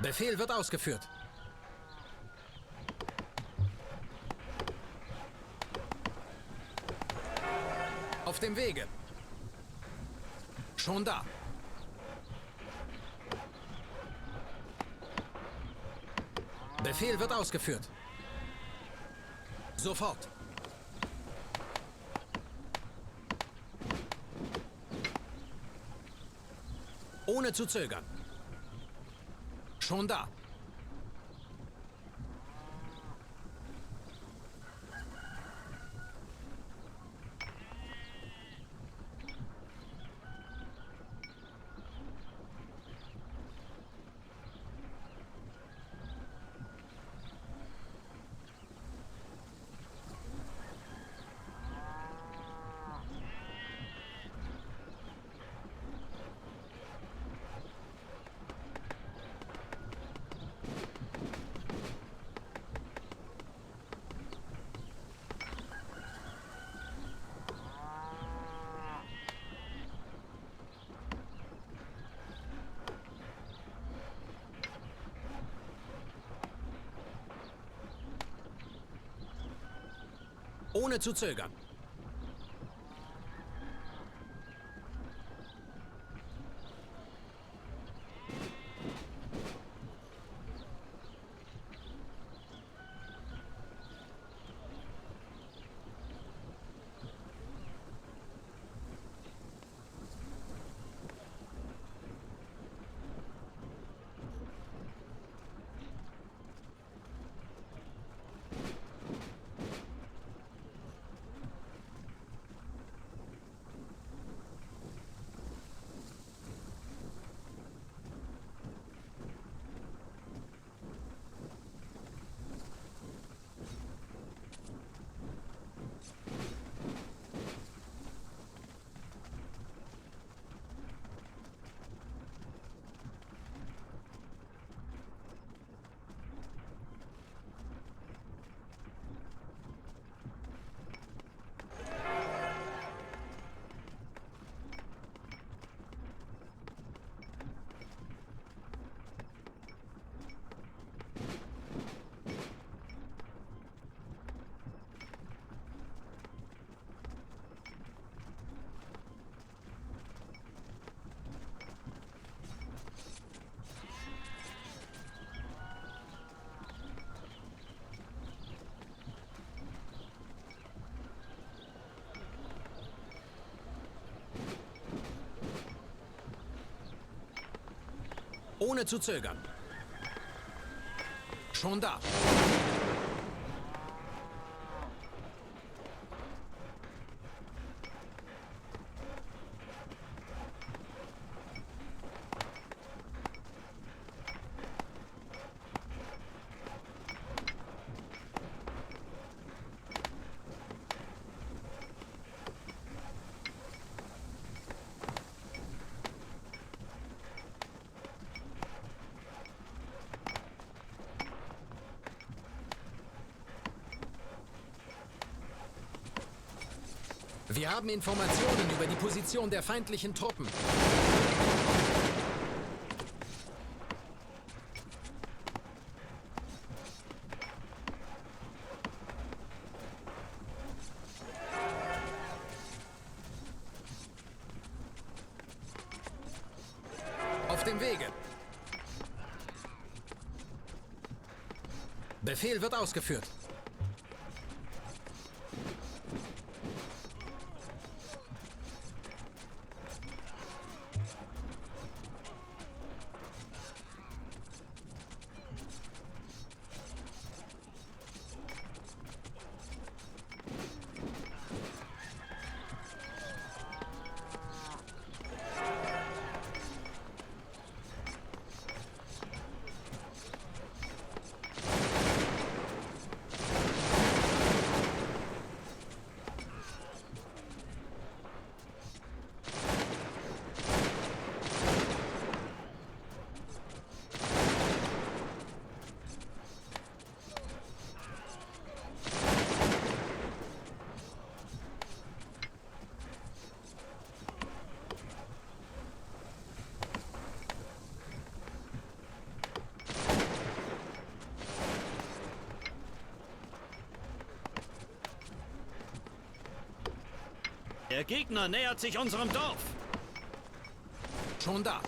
Befehl wird ausgeführt. Auf dem Wege. Schon da. Befehl wird ausgeführt. Sofort. Ohne zu zögern. Schon da. Ohne zu zögern. Ohne zu zögern. Schon da. Wir haben Informationen über die Position der feindlichen Truppen. Auf dem Wege. Befehl wird ausgeführt. Der Gegner nähert sich unserem Dorf. Schon da.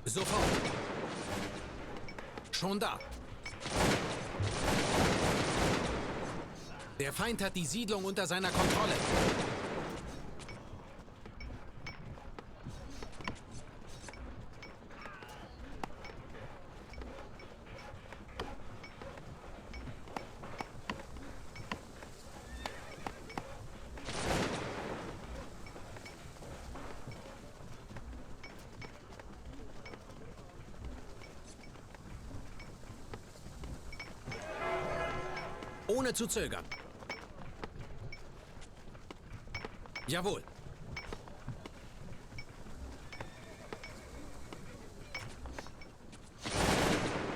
Sofort. Schon da. Der Feind hat die Siedlung unter seiner Kontrolle. Ohne zu zögern. Jawohl.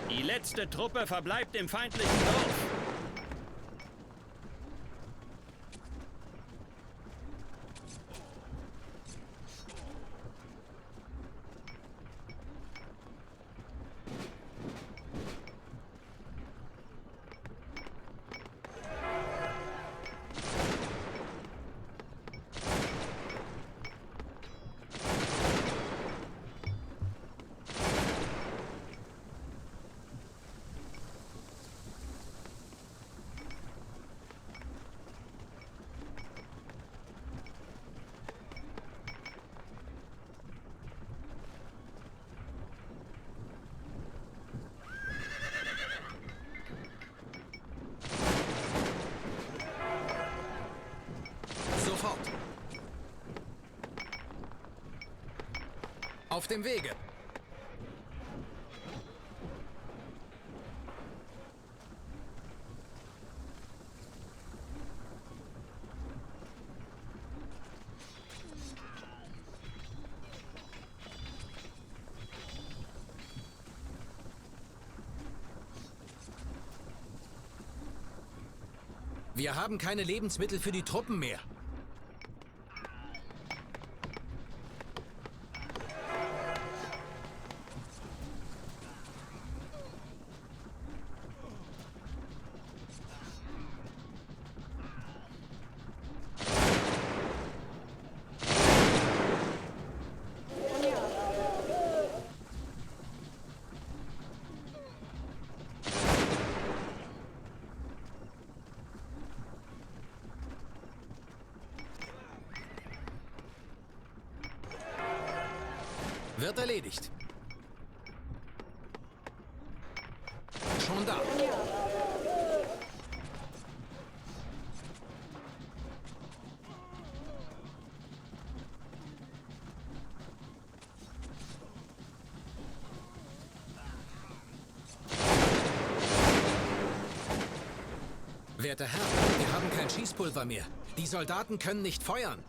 Die letzte Truppe verbleibt im feindlichen Dorf. Sofort. Auf dem Wege. Wir haben keine Lebensmittel für die Truppen mehr. Wird erledigt. Schon da. Werter Herr, wir haben kein Schießpulver mehr. Die Soldaten können nicht feuern.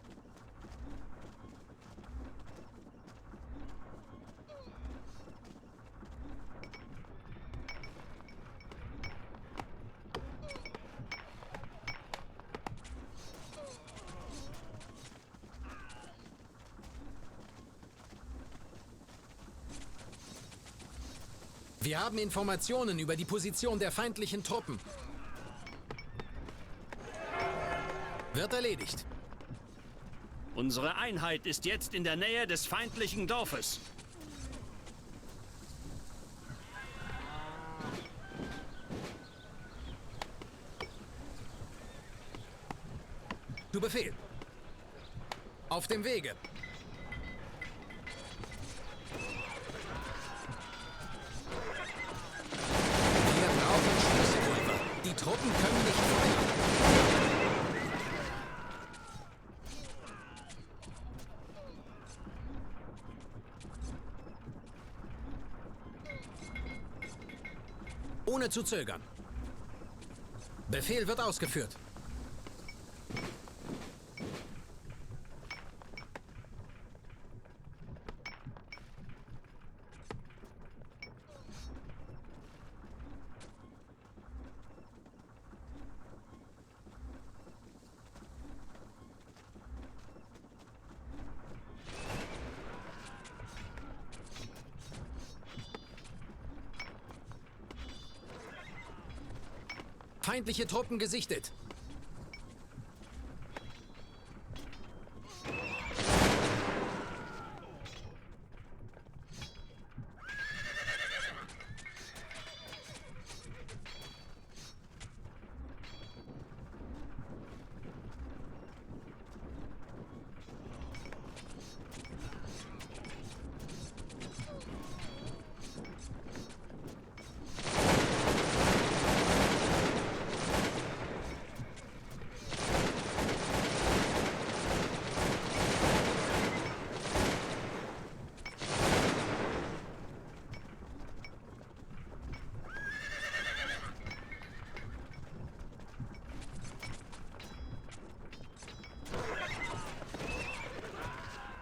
Wir haben Informationen über die Position der feindlichen Truppen. Wird erledigt. Unsere Einheit ist jetzt in der Nähe des feindlichen Dorfes. Zu Befehl. Auf dem Wege. Wir brauchen Schießpulver. Die Truppen können nicht feuern. Ohne zu zögern. Befehl wird ausgeführt. Feindliche Truppen gesichtet.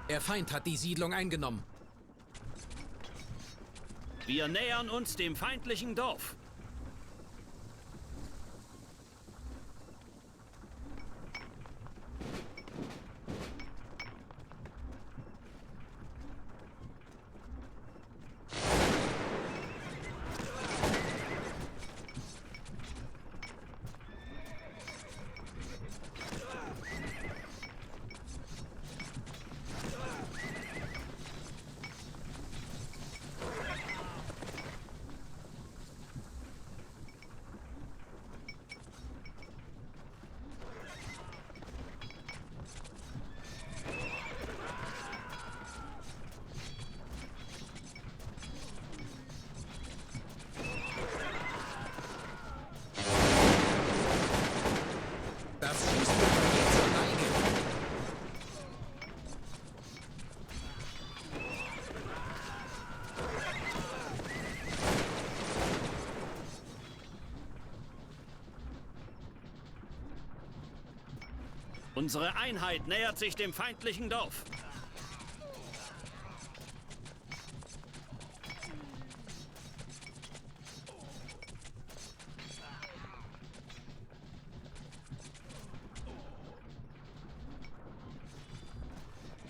Der Feind hat die Siedlung eingenommen. Wir nähern uns dem feindlichen Dorf. Das Schießpulver geht zur Neige. Unsere Einheit nähert sich dem feindlichen Dorf.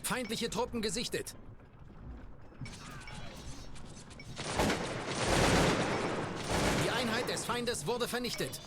Feindliche Truppen gesichtet. Die Einheit des Feindes wurde vernichtet.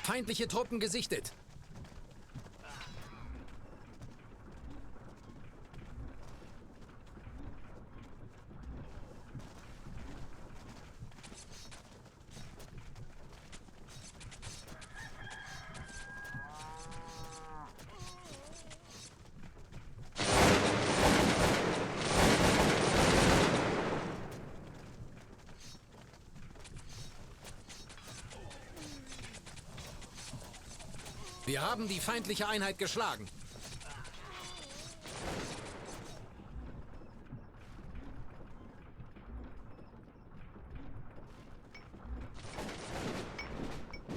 Feindliche Truppen gesichtet. Wir haben die feindliche Einheit geschlagen.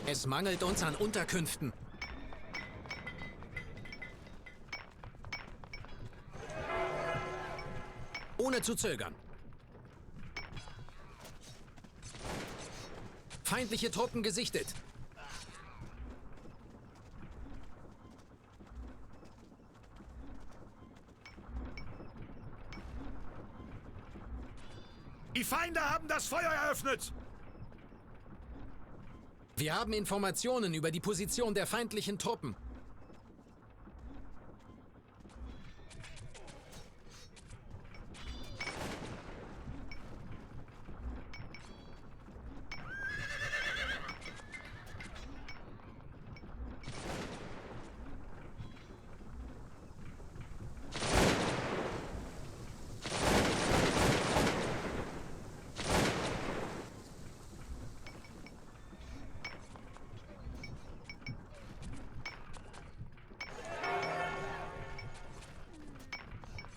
Es mangelt uns an Unterkünften. Ohne zu zögern. Feindliche Truppen gesichtet. Die Feinde haben das Feuer eröffnet! Wir haben Informationen über die Position der feindlichen Truppen.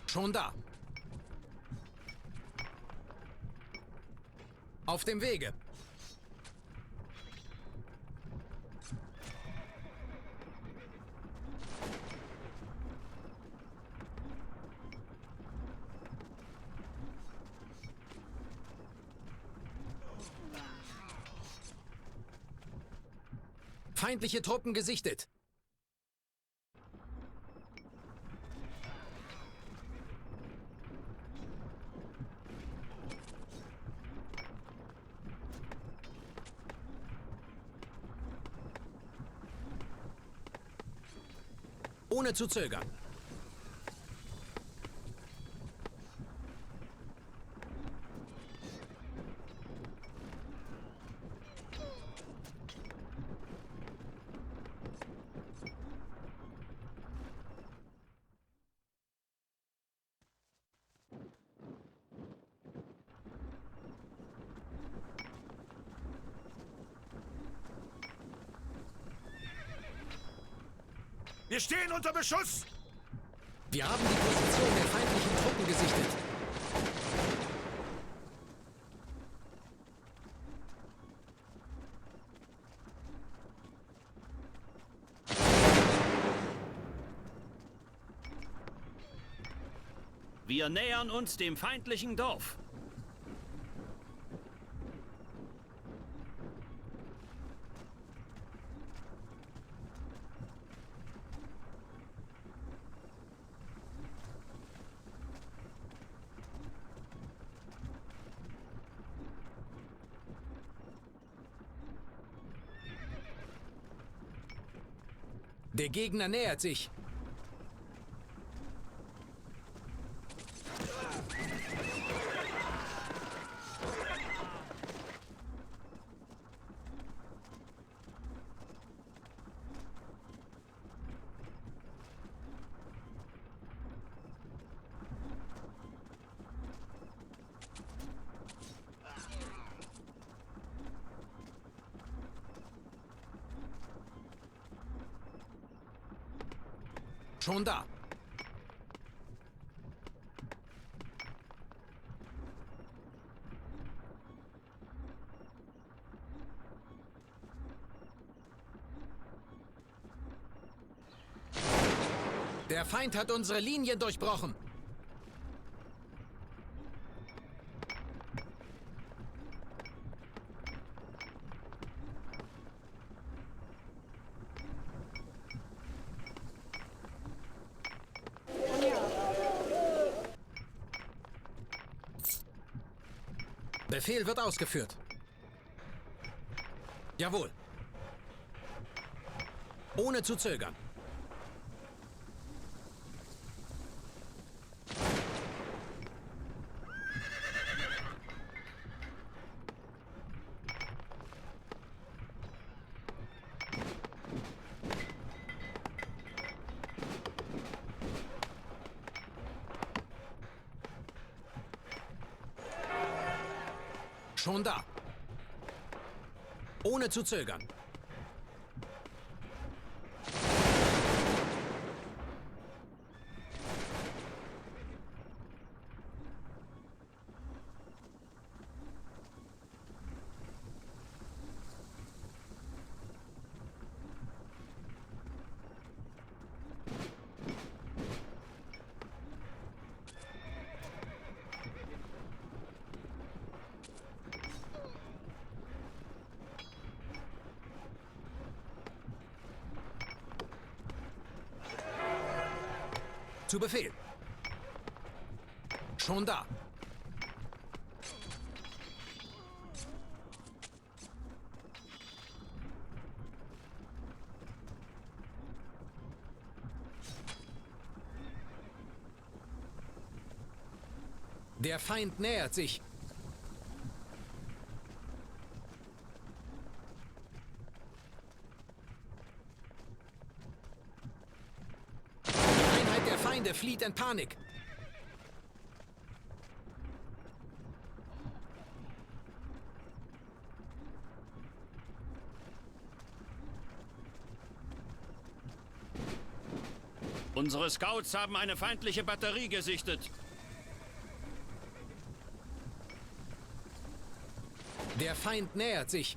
Schon da. Auf dem Wege. Feindliche Truppen gesichtet. Ohne zu zögern. Wir stehen unter Beschuss! Wir haben die Position der feindlichen Truppen gesichtet. Wir nähern uns dem feindlichen Dorf. Der Gegner nähert sich. Schon da. Der Feind hat unsere Linien durchbrochen. Befehl wird ausgeführt. Jawohl. Ohne zu zögern. Schon da. Ohne zu zögern. Zu Befehl. Schon da. Der Feind nähert sich. Die Einheit der Feinde flieht in Panik. Unsere Scouts haben eine feindliche Batterie gesichtet. Der Feind nähert sich.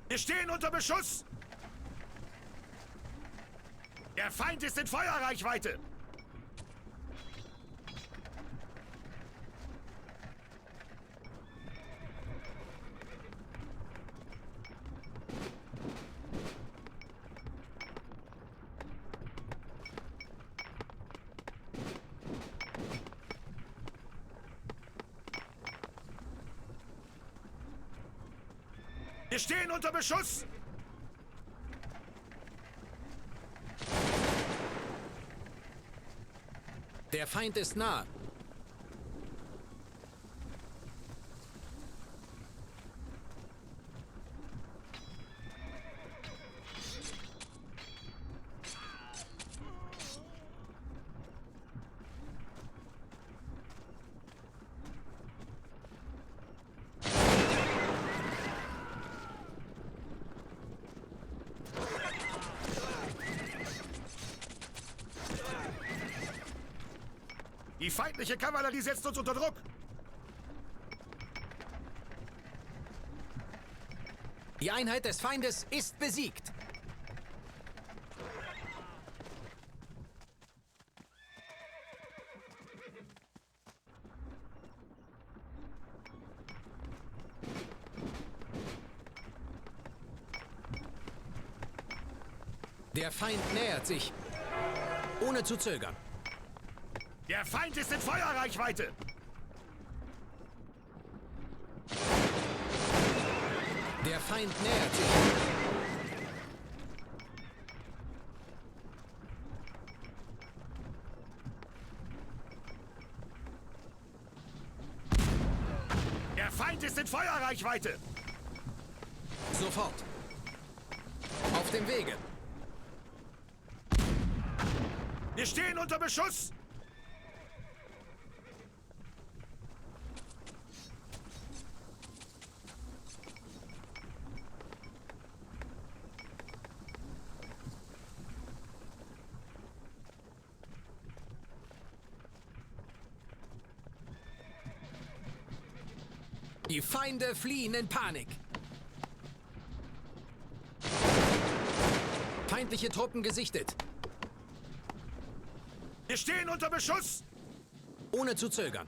Wir stehen unter Beschuss! Der Feind ist in Feuerreichweite! Wir stehen unter Beschuss! Der Feind ist nah. Die feindliche Kavallerie setzt uns unter Druck! Die Einheit des Feindes ist besiegt. Der Feind nähert sich. Ohne zu zögern. Der Feind ist in Feuerreichweite! Der Feind nähert sich. Der Feind ist in Feuerreichweite! Sofort. Auf dem Wege. Wir stehen unter Beschuss! Die Feinde fliehen in Panik. Feindliche Truppen gesichtet. Wir stehen unter Beschuss! Ohne zu zögern.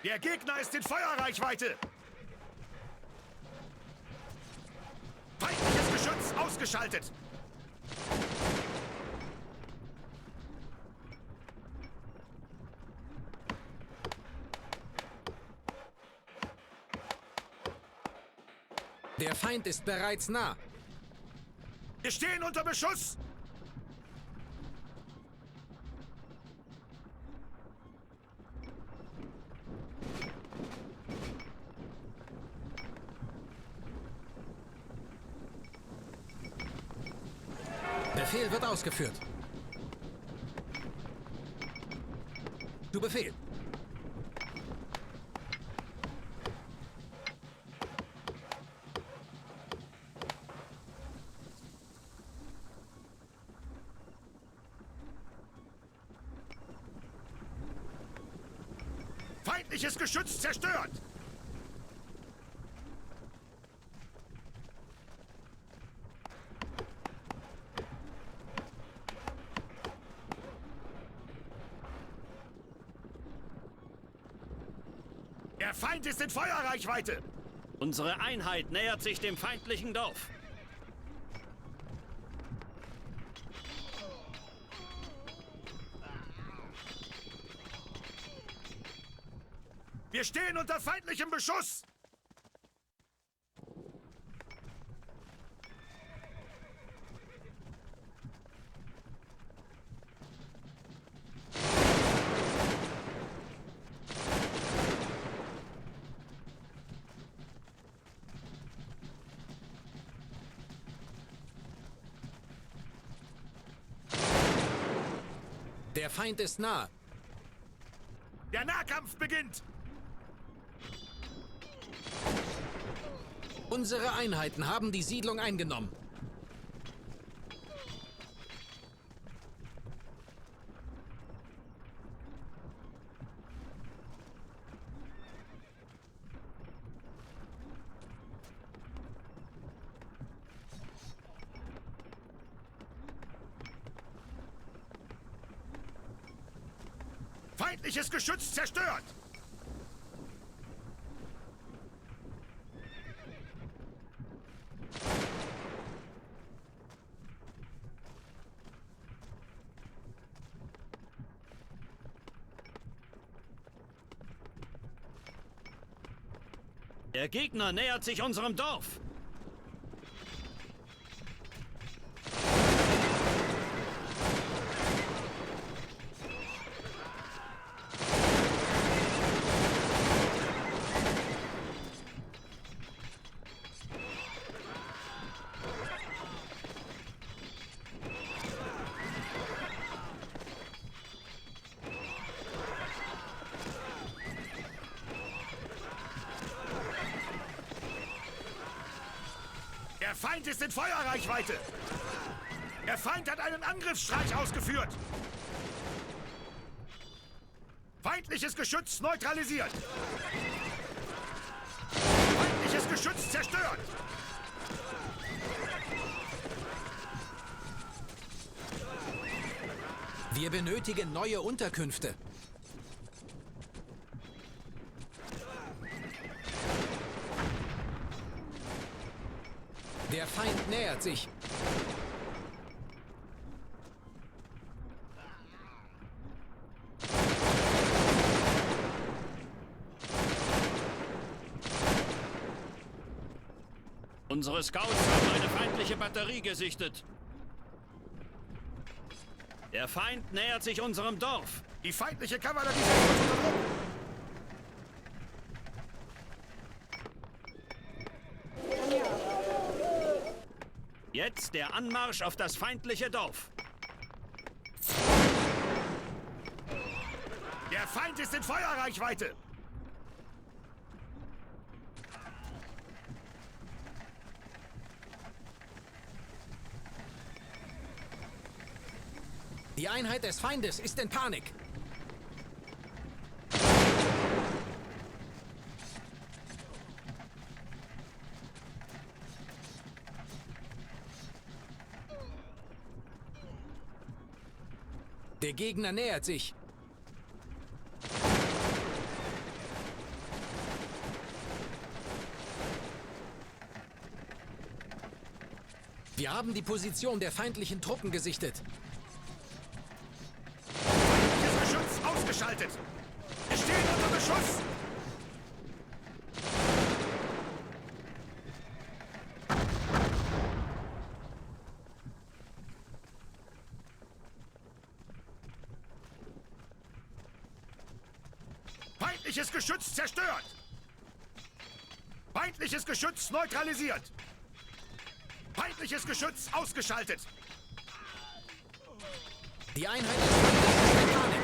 Der Gegner ist in Feuerreichweite! Feindliches Geschütz ausgeschaltet! Der Feind ist bereits nah. Wir stehen unter Beschuss! Befehl wird ausgeführt. Zu Befehl. Feindliches Geschütz zerstört! Der Feind ist in Feuerreichweite! Unsere Einheit nähert sich dem feindlichen Dorf. Wir stehen unter feindlichem Beschuss! Der Feind ist nah. Der Nahkampf beginnt! Unsere Einheiten haben die Siedlung eingenommen. Feindliches Geschütz zerstört! Der Gegner nähert sich unserem Dorf. Der Feind ist in Feuerreichweite! Der Feind hat einen Angriffsstreich ausgeführt! Feindliches Geschütz neutralisiert! Feindliches Geschütz zerstört! Wir benötigen neue Unterkünfte. Der Feind nähert sich. Unsere Scouts haben eine feindliche Batterie gesichtet. Der Feind nähert sich unserem Dorf. Die feindliche Kavallerie setzt uns unter Druck! Jetzt der Anmarsch auf das feindliche Dorf. Der Feind ist in Feuerreichweite! Die Einheit des Feindes ist in Panik. Der Gegner nähert sich. Wir haben die Position der feindlichen Truppen gesichtet. Feindliches Geschütz ausgeschaltet! Wir stehen unter Beschuss! Feindliches Geschütz zerstört! Feindliches Geschütz neutralisiert! Feindliches Geschütz ausgeschaltet! Die Einheit des Feindes ist in Panik.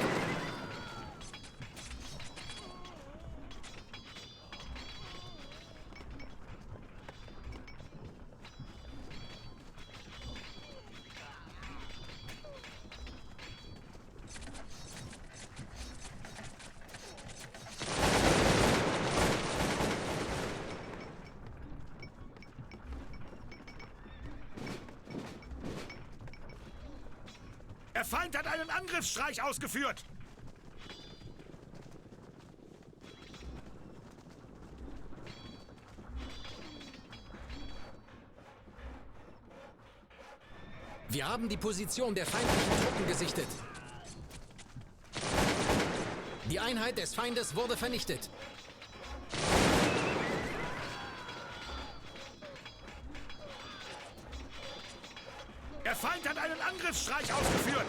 Der Feind hat einen Angriffsstreich ausgeführt! Wir haben die Position der feindlichen Truppen gesichtet. Die Einheit des Feindes wurde vernichtet. Feind hat einen Angriffsstreich ausgeführt!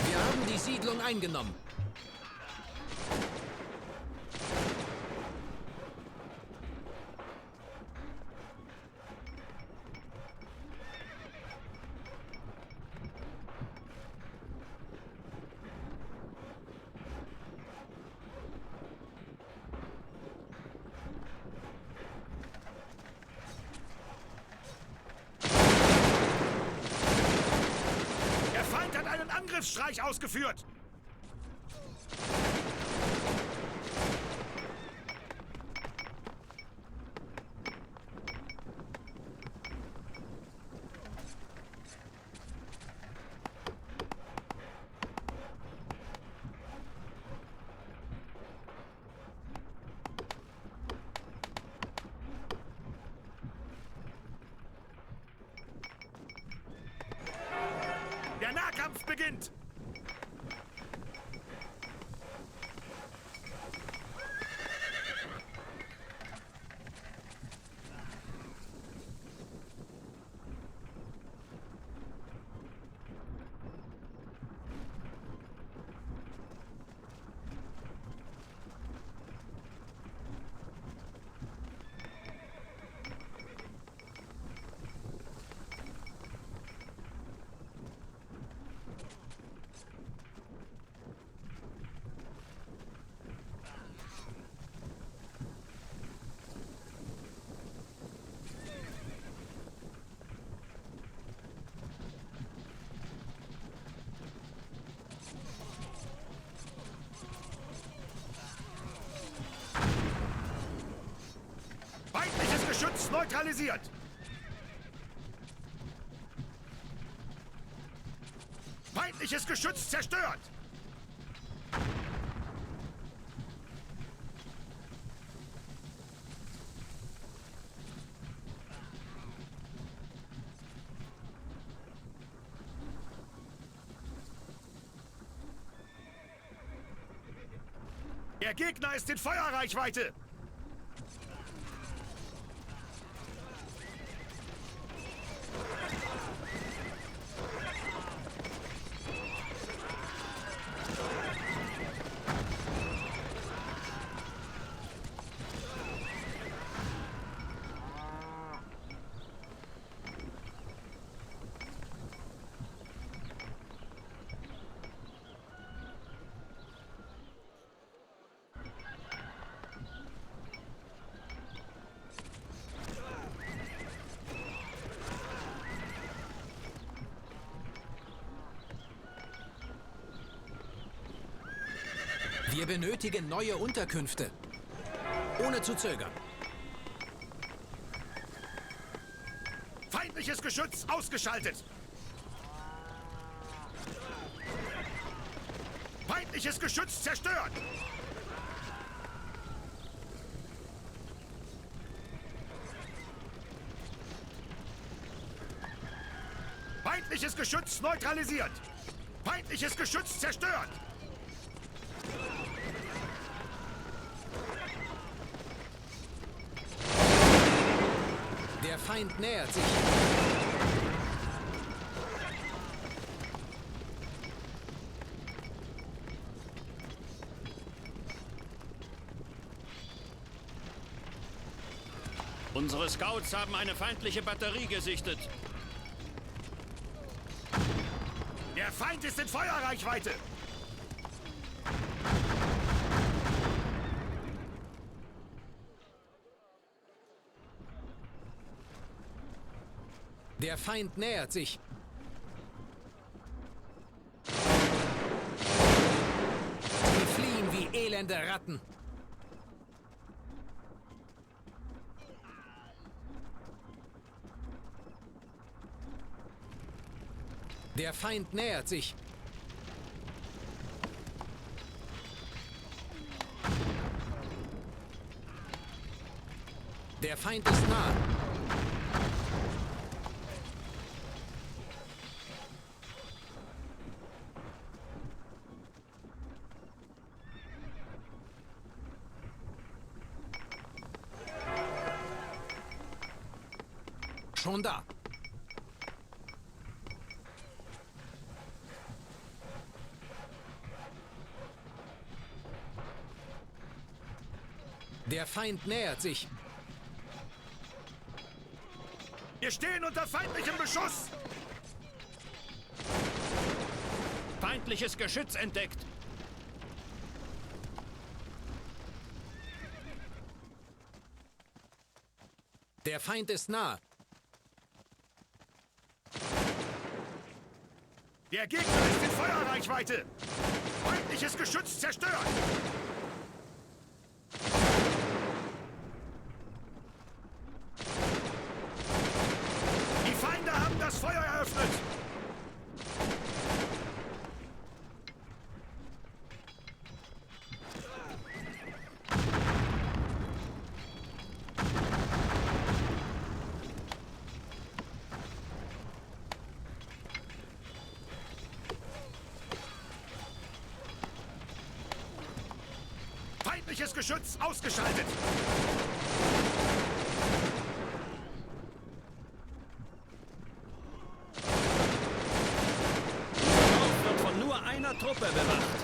Wir haben die Siedlung eingenommen. Angriffsstreich ausgeführt! Der Nahkampf beginnt! Feindliches Geschütz neutralisiert! Feindliches Geschütz zerstört! Der Gegner ist in Feuerreichweite! Wir benötigen neue Unterkünfte. Ohne zu zögern. Feindliches Geschütz ausgeschaltet! Feindliches Geschütz zerstört! Feindliches Geschütz neutralisiert! Feindliches Geschütz zerstört! Der Feind nähert sich. Unsere Scouts haben eine feindliche Batterie gesichtet. Der Feind ist in Feuerreichweite! Der Feind nähert sich. Sie fliehen wie elende Ratten. Der Feind nähert sich. Der Feind ist nah. Schon da. Der Feind nähert sich. Wir stehen unter feindlichem Beschuss! Feindliches Geschütz entdeckt. Der Feind ist nah. Der Gegner ist in Feuerreichweite! Feindliches Geschütz zerstört! Die Feinde haben das Feuer eröffnet! Feindliches Geschütz ausgeschaltet! Unser Dorf wird von nur einer Truppe bewacht.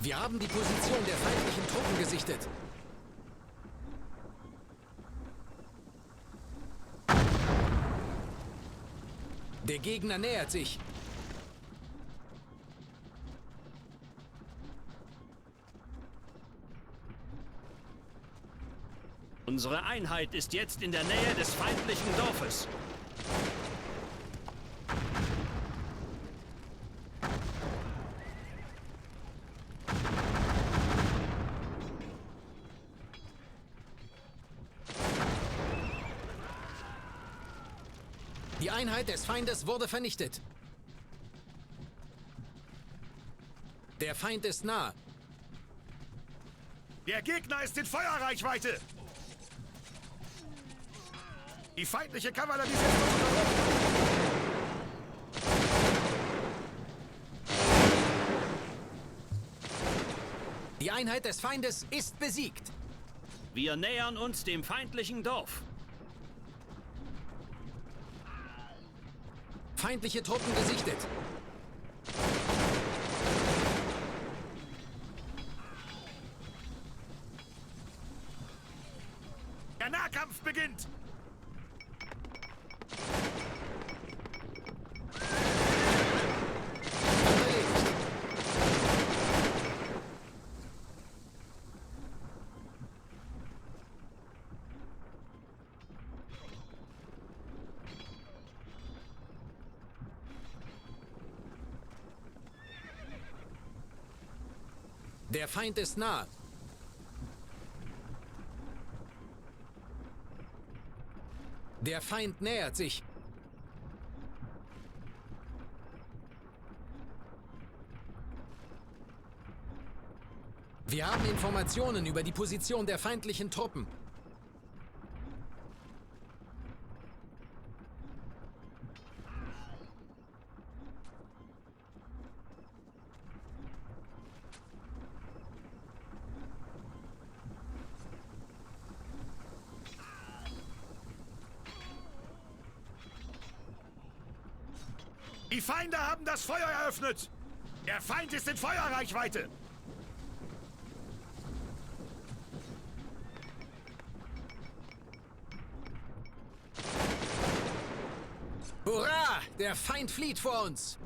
Wir haben die Position der feindlichen Truppen gesichtet. Der Gegner nähert sich. Unsere Einheit ist jetzt in der Nähe des feindlichen Dorfes. Die Einheit des Feindes wurde vernichtet. Der Feind ist nah. Der Gegner ist in Feuerreichweite! Die feindliche Kavallerie setzt uns unter Druck. Die Einheit des Feindes ist besiegt. Wir nähern uns dem feindlichen Dorf. Feindliche Truppen gesichtet. Der Nahkampf beginnt! Erledigt. Der Feind ist nah. Der Feind nähert sich. Wir haben Informationen über die Position der feindlichen Truppen. Die Feinde haben das Feuer eröffnet! Der Feind ist in Feuerreichweite! Hurra! Der Feind flieht vor uns!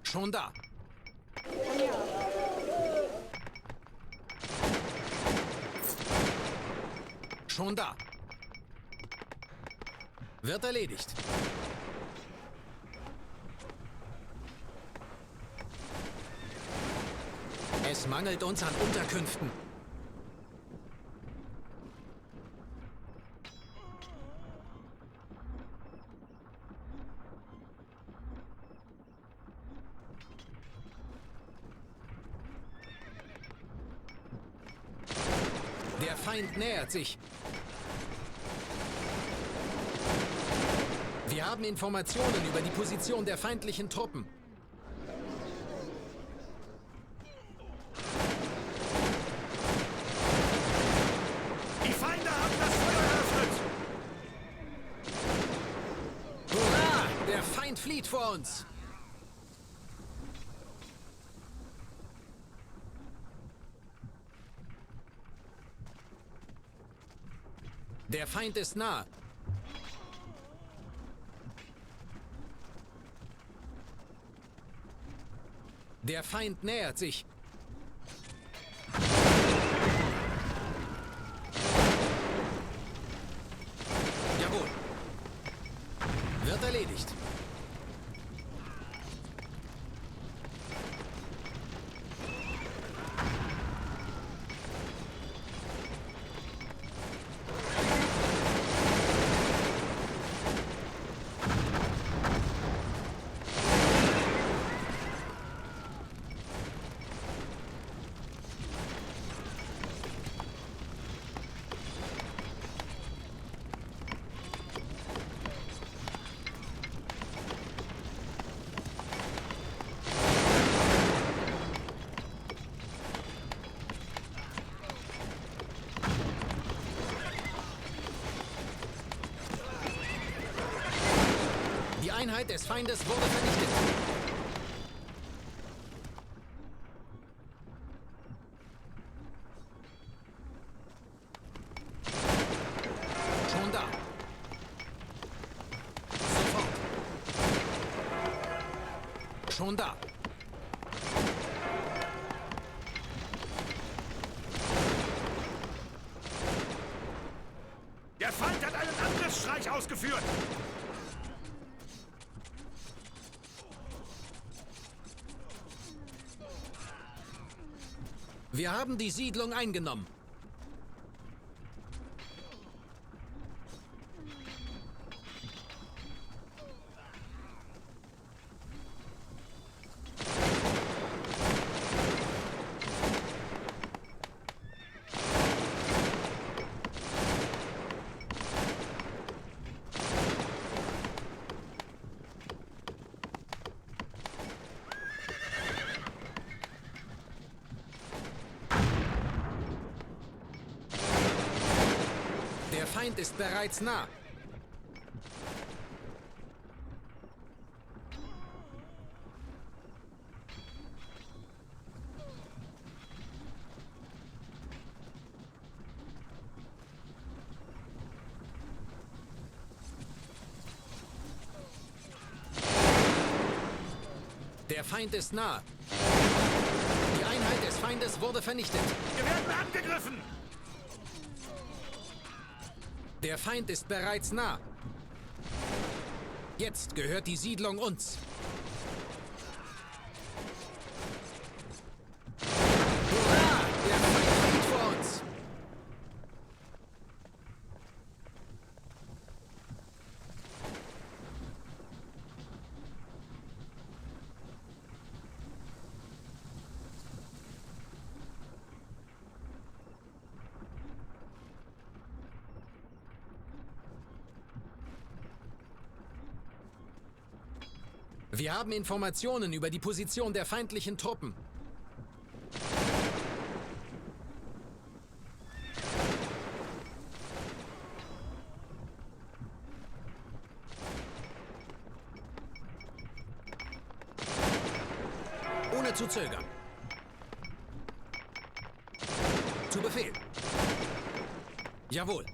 Schon da. Schon da. Wird erledigt. Es mangelt uns an Unterkünften. Der Feind nähert sich. Wir haben Informationen über die Position der feindlichen Truppen. Die Feinde haben das Feuer eröffnet! Hurra! Der Feind flieht vor uns! Der Feind ist nah. Der Feind nähert sich. Jawohl. Wird erledigt. Die Einheit des Feindes wurde vernichtet. Schon da. Sofort. Schon da. Der Feind hat einen Angriffsstreich ausgeführt! Wir haben die Siedlung eingenommen. Der Feind ist bereits nah. Der Feind ist nah. Die Einheit des Feindes wurde vernichtet. Wir werden angegriffen! Der Feind ist bereits nah. Jetzt gehört die Siedlung uns. Hurra! Der Feind flieht vor uns. Wir haben Informationen über die Position der feindlichen Truppen. Ohne zu zögern. Zu Befehl. Jawohl.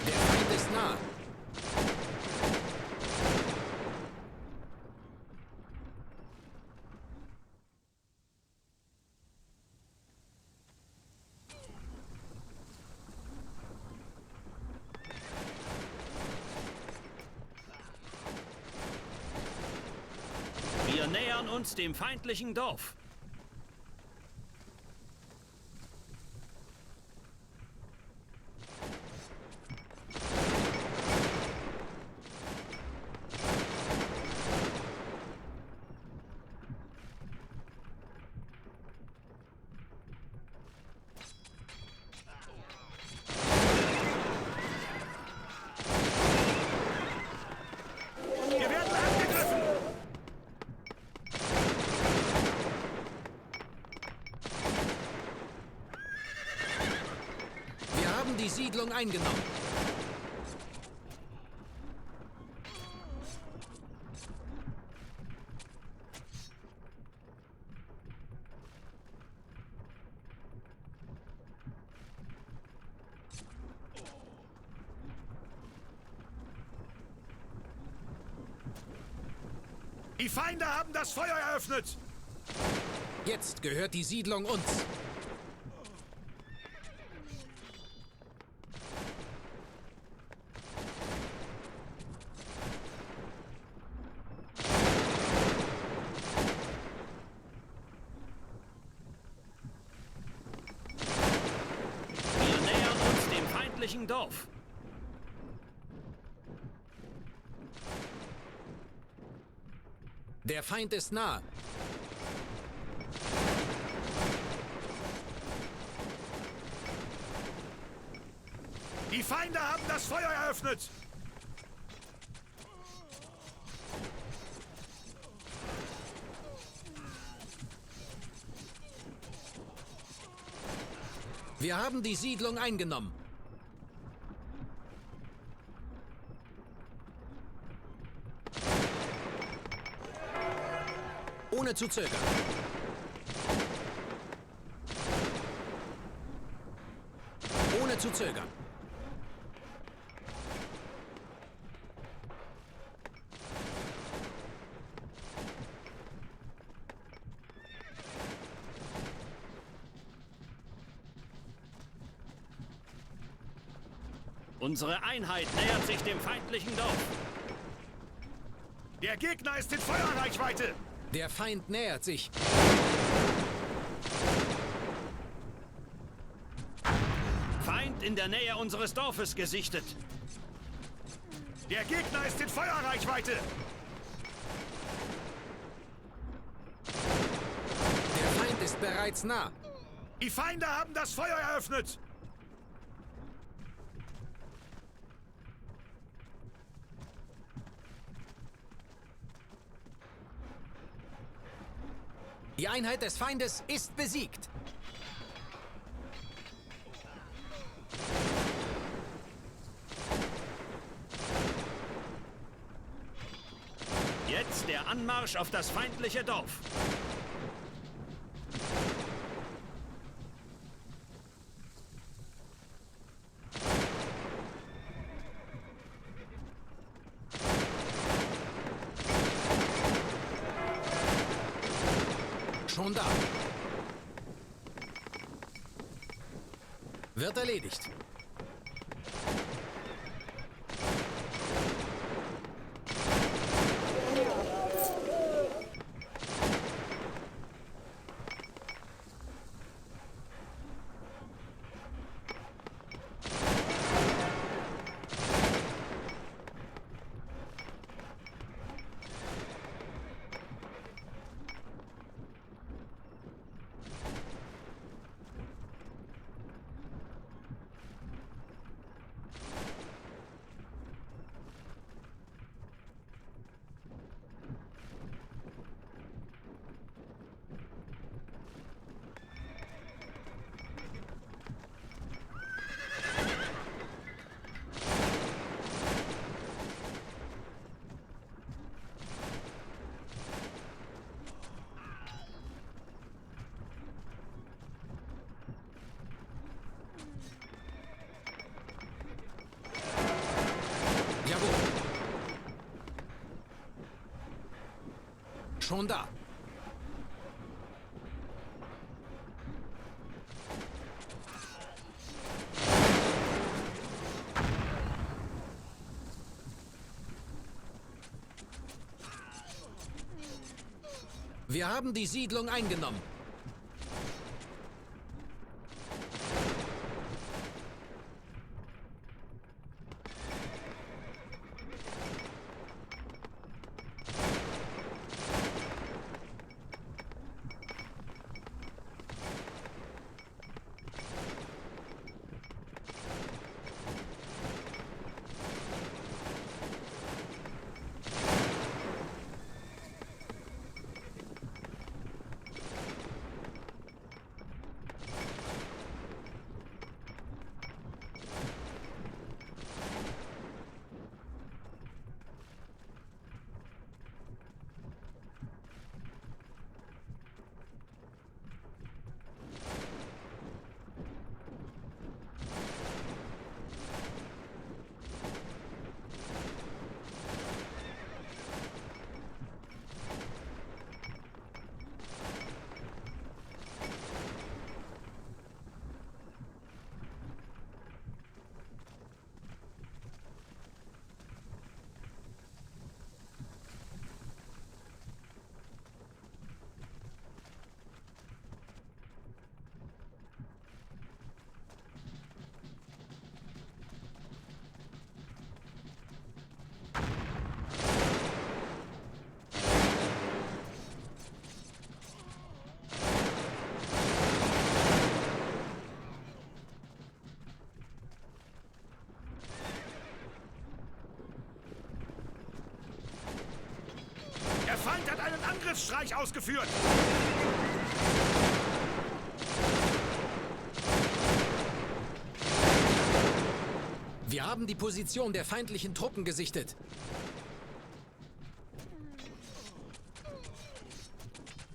Der Feind ist nah. Wir nähern uns dem feindlichen Dorf. Siedlung eingenommen. Die Feinde haben das Feuer eröffnet! Jetzt gehört die Siedlung uns. Wir nähern uns dem feindlichen Dorf. Der Feind ist nah. Die Feinde haben das Feuer eröffnet! Wir haben die Siedlung eingenommen. Ohne zu zögern. Ohne zu zögern. Unsere Einheit nähert sich dem feindlichen Dorf. Der Gegner ist in Feuerreichweite! Der Feind nähert sich. Feind in der Nähe unseres Dorfes gesichtet. Der Gegner ist in Feuerreichweite! Der Feind ist bereits nah. Die Feinde haben das Feuer eröffnet! Die Einheit des Feindes ist besiegt. Jetzt der Anmarsch auf das feindliche Dorf. Schon da. Wird erledigt. Schon da. Wir haben die Siedlung eingenommen. Angriffsstreich ausgeführt! Wir haben die Position der feindlichen Truppen gesichtet.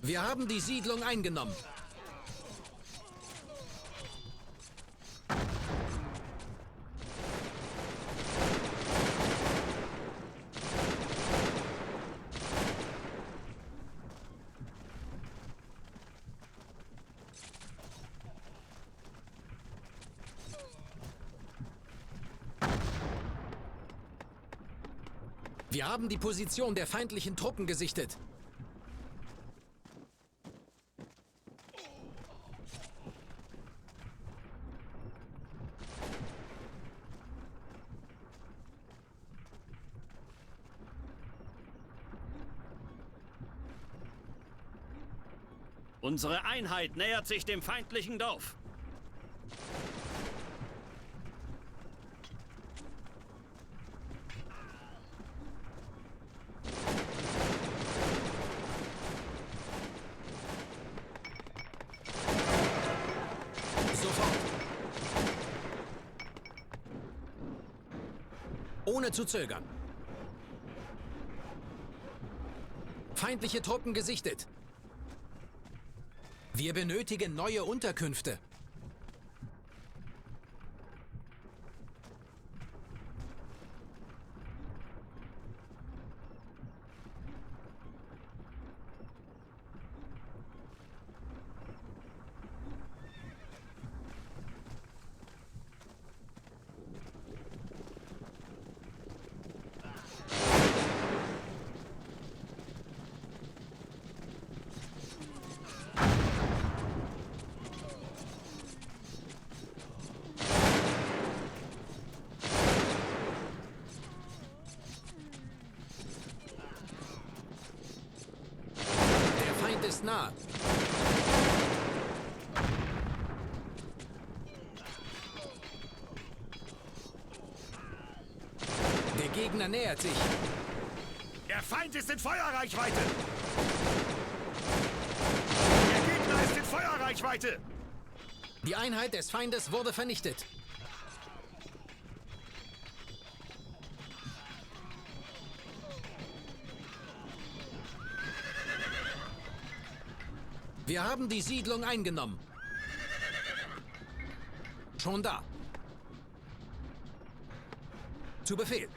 Wir haben die Siedlung eingenommen. Wir haben die Position der feindlichen Truppen gesichtet. Unsere Einheit nähert sich dem feindlichen Dorf. Sofort. Ohne zu zögern. Feindliche Truppen gesichtet. Wir benötigen neue Unterkünfte. Ist nah. Der Gegner nähert sich. Der Feind ist in Feuerreichweite! Der Gegner ist in Feuerreichweite! Die Einheit des Feindes wurde vernichtet. Wir haben die Siedlung eingenommen. Schon da. Zu Befehl.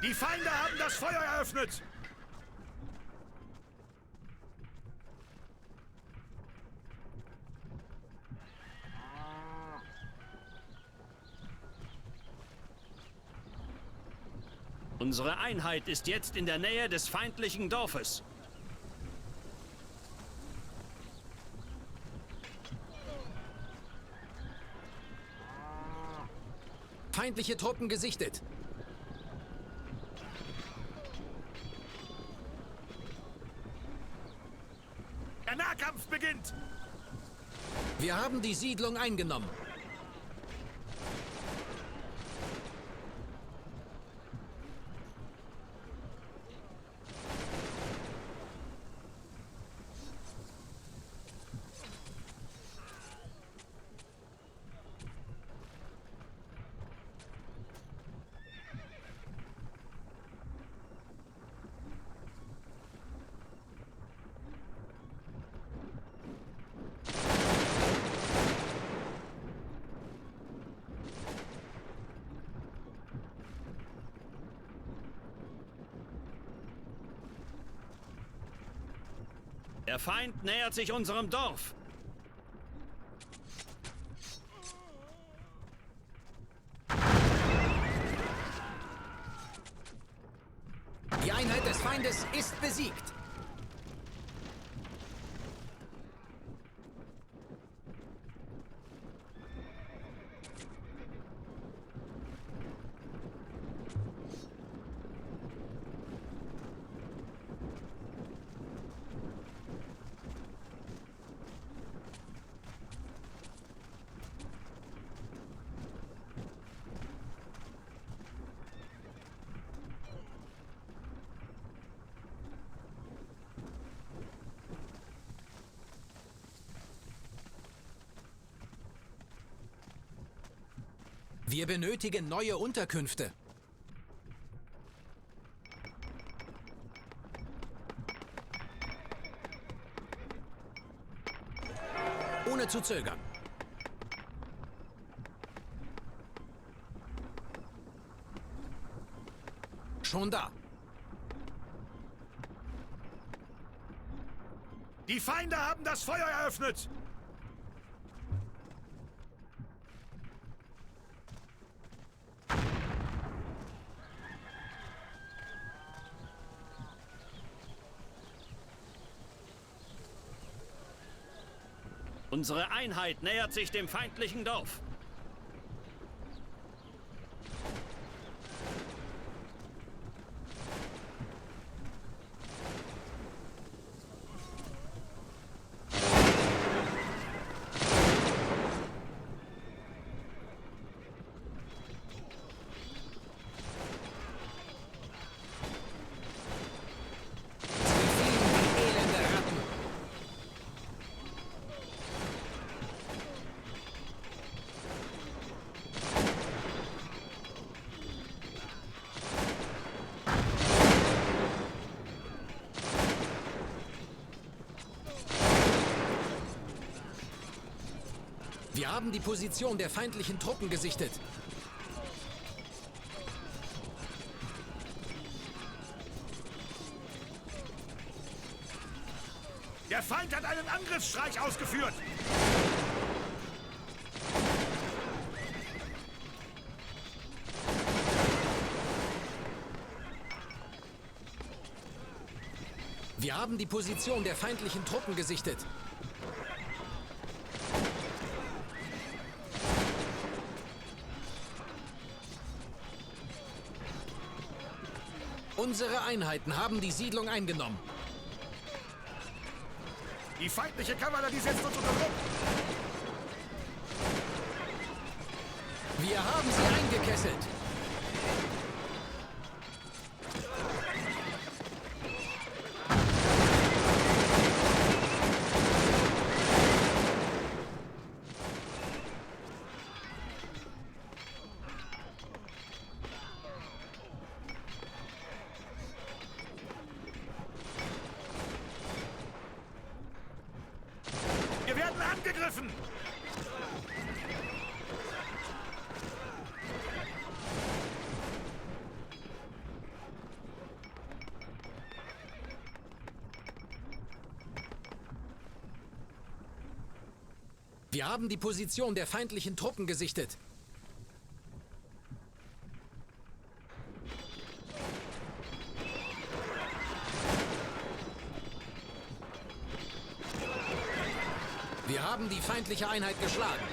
Die Feinde haben das Feuer eröffnet! Unsere Einheit ist jetzt in der Nähe des feindlichen Dorfes. Feindliche Truppen gesichtet. Der Nahkampf beginnt! Wir haben die Siedlung eingenommen. Der Feind nähert sich unserem Dorf. Die Einheit des Feindes ist besiegt. Wir benötigen neue Unterkünfte. Ohne zu zögern. Schon da. Die Feinde haben das Feuer eröffnet! Unsere Einheit nähert sich dem feindlichen Dorf. Wir haben die Position der feindlichen Truppen gesichtet. Der Feind hat einen Angriffsstreich ausgeführt! Wir haben die Position der feindlichen Truppen gesichtet. Unsere Einheiten haben die Siedlung eingenommen. Die feindliche Kavallerie setzt uns unter Druck! Wir haben sie eingekesselt. Wir werden angegriffen! Wir haben die Position der feindlichen Truppen gesichtet. Wir haben die feindliche Einheit geschlagen.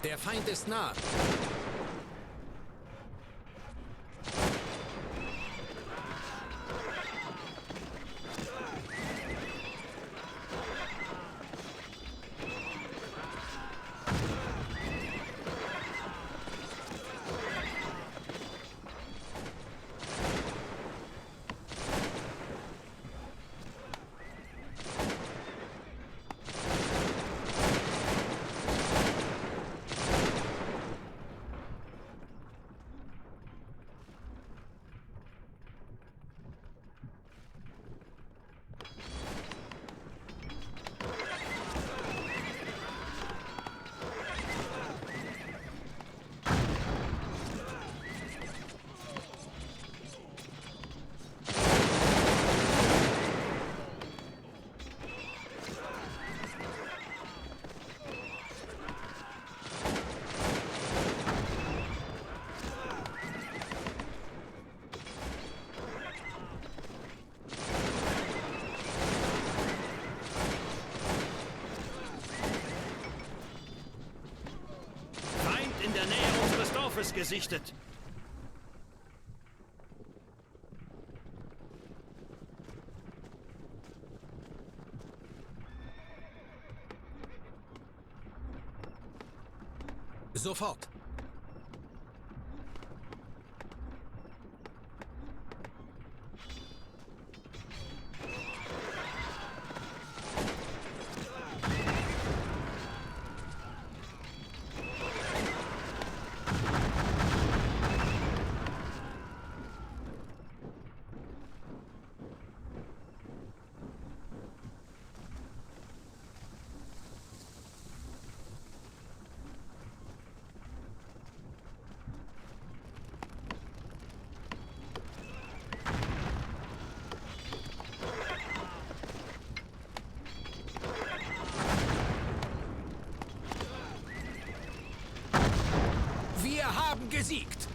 Der Feind ist nah. In der Nähe unseres Dorfes gesichtet. Sofort. Wir haben gesiegt!